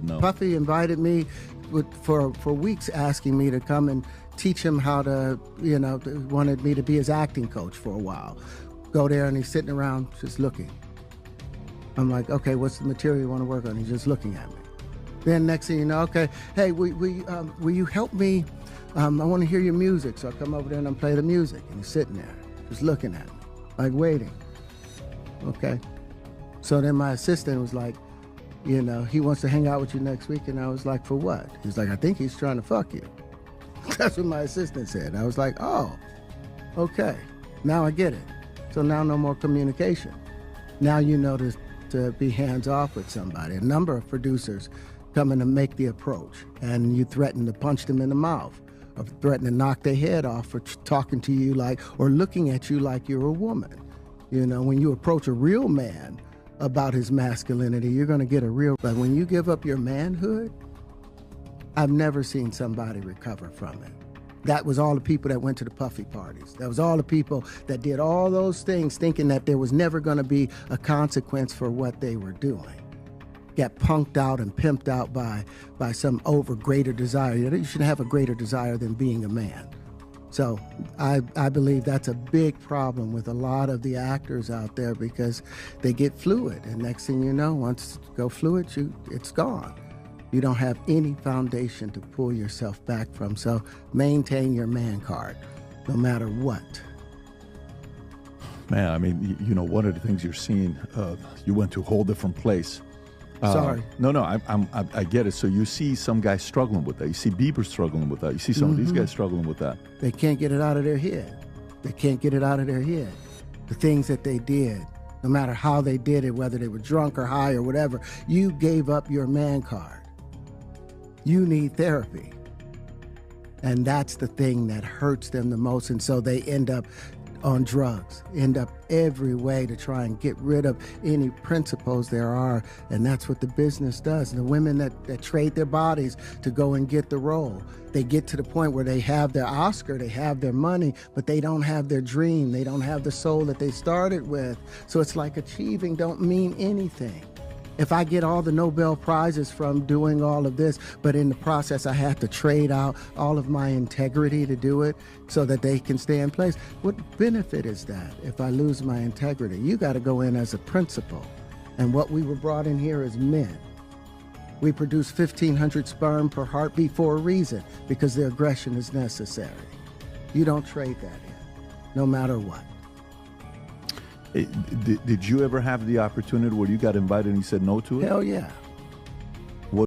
No. Puffy invited me for weeks, asking me to come and teach him how to, wanted me to be his acting coach for a while. Go there and he's sitting around just looking. I'm like, okay, what's the material you want to work on? He's just looking at me. Then next thing you know, okay, hey, will you help me? I want to hear your music. So I come over there and I play the music. And he's sitting there, just looking at me, like waiting. Okay. So then my assistant was like, he wants to hang out with you next week. And I was like, for what? He's like, I think he's trying to fuck you. That's what my assistant said. I was like, oh, okay. Now I get it. So now no more communication. Now you know to be hands off with somebody. A number of producers come in to make the approach, and you threaten to punch them in the mouth, or threaten to knock their head off for talking to you or looking at you like you're a woman. When you approach a real man about his masculinity, you're going to get but when you give up your manhood, I've never seen somebody recover from it. That was all the people that went to the Puffy parties. That was all the people that did all those things thinking that there was never going to be a consequence for what they were doing. Got punked out and pimped out by some greater desire. You should have a greater desire than being a man. So I believe that's a big problem with a lot of the actors out there, because they get fluid, and next thing you know, once you go fluid, it's gone. You don't have any foundation to pull yourself back from. So maintain your man card, no matter what. Man, I mean, one of the things you're seeing, you went to a whole different place. Sorry. No, I get it. So you see some guys struggling with that. You see Bieber struggling with that. You see some of these guys struggling with that. They can't get it out of their head. They can't get it out of their head. The things that they did, no matter how they did it, whether they were drunk or high or whatever, you gave up your man card. You need therapy. And that's the thing that hurts them the most. And so they end up on drugs, end up every way to try and get rid of any principles there are. And that's what the business does. And the women that trade their bodies to go and get the role, they get to the point where they have their Oscar, they have their money, but they don't have their dream. They don't have the soul that they started with. So it's like achieving don't mean anything. If I get all the Nobel Prizes from doing all of this, but in the process I have to trade out all of my integrity to do it so that they can stay in place, what benefit is that if I lose my integrity? You got to go in as a principal. And what we were brought in here as men. We produce 1,500 sperm per heartbeat for a reason, because the aggression is necessary. You don't trade that in, no matter what. Did you ever have the opportunity where you got invited and you said no to it? Hell yeah.